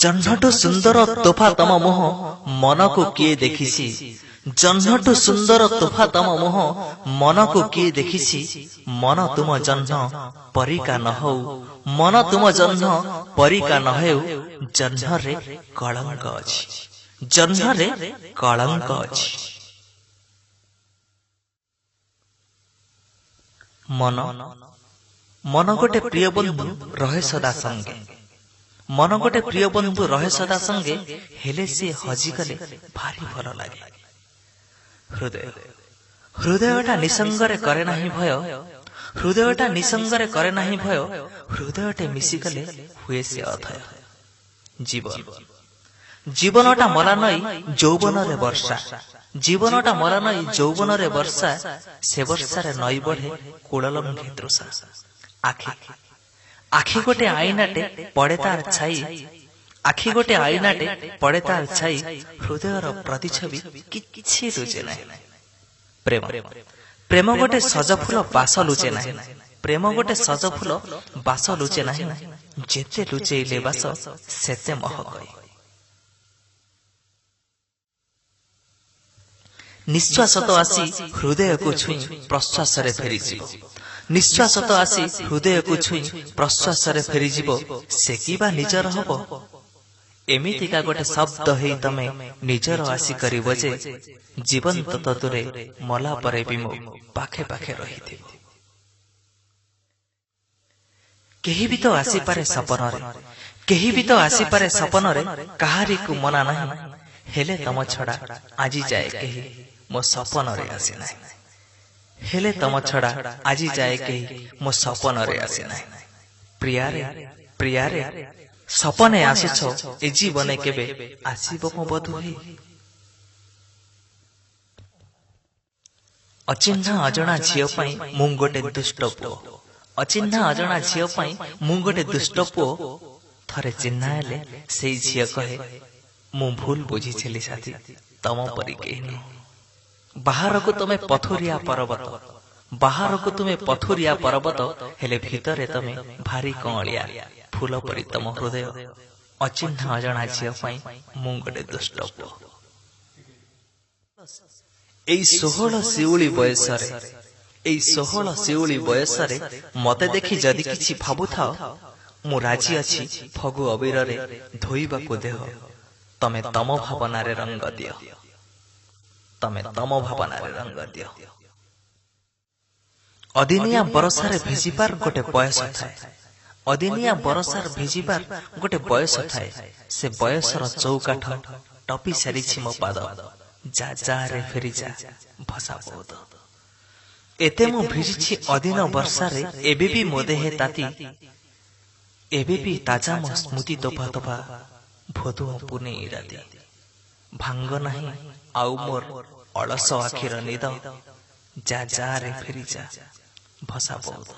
जह्नटु सुंदर तोफा तम मोह मन को किए देखिछि। जह्नटु सुंदर तोफा तम मोह मन को किए देखिछि। मन तुम जह्न परिका न हो, मन तुम जह्न परिका न हो। जह्न रे कलंक अछि, जह्न रे कलंक अछि। मन मन गोटे प्रिय बंधु रहे सदा संगे। मन गोटे प्रिय बंधु रहे सदा संगे, हेले से हजिगले भारी भल लागे। हृदय हृदयटा निसंगरे करे नाही भय, हृदयटा निसंगरे करे नाही भय। हृदयटे मिसिगले हुए से अधय। जीवन जीवनटा मला नई यौवन रे वर्षा, जीवनटा मला नई यौवन रे वर्षा। से वर्षा रे नई बढ़े कूललंघे तृषा। आखि आखि गोटे आईनाटे पड़े तार छाई, आखि गोटे आईनाटे पड़े तार छाई। हृदयर प्रतिछवि किछि लुचे नाही। प्रेम प्रेम गोटे सज फूल बास लुचे नाही, प्रेम गोटे सज फूल बास लुचे नाही। जेते लुचेइले बास सेते महक। निश्वास तो आसी हृदय को छुई प्रश्वास रे फेरी जीव, निश्वास तो आसी हृदय को छुई प्रश्वास रे फेरी जीव। से किबा निजर हबो एमितिका गोटे शब्द हेई तमे निजर आसी करिवो जे। जीवन तो ततुरे मला परे भी मो पाखे पाखे रहिथिबो। केही भी तो आसी पारे सपन रे, केही भी तो आसी पारे सपन रे। कहारी को मना नाही, हेले तम छड़ा आजी जाए केही मो सपन रे आसी नाही। हेले तम छड़ा आजी जाए केही मो सपन रे आसी नाही। प्रिया रे प्रिया रे सपने आसुछो ए जीवने केबे आसीबो मो बधु हे। अचिन्हा अजणा झियो पई मु गोटे दुष्ट पुओ, अचिन्हा अजणा झियो पई मु गोटे दुष्ट पुओ। थरे चिन्हाएले सेई झियो कहे मु भूल बुझिछेली साथी, तम परी केही नुह। बाहर को तुमे पथुरिया पर्वत, बाहर को तुमे पथुरिया पर्वत। हेले भितरे तमे भारी कौलिया फूल परी तम हृदय। अचिन्हा अजणा झियो पई मु गोटे दुष्ट पुओ। एई 16 शिउली बयसरे, एई 16 शिउली बयसरे मते देखि जदि किछि भाबुथाओ, मु राजी अछि फगु अबीर रे धोइबाकु देह। तमे तम भावना रे रंग दियो, तमे तम भावना रे रंग दियो। अदिनिया बरसारे भिजिबार गोटे बयस थाए, अदिनिया बरसार भिजिबार गोटे बयस थाए। से बयसर चौकाठ टपी सारिछि मो पाद। जा जा रे फेरी जा भसा बहुत। एते मु भिजिछि अदिन वर्षारे, एबे भी मो देहे ताती, एबे भी ताजा मो स्मृति तोफा तोफा भोदु पुने राती। भांग नाही आउ मोर अलस आखिर निद। जा जा रे फेरी जा भसा बहुत।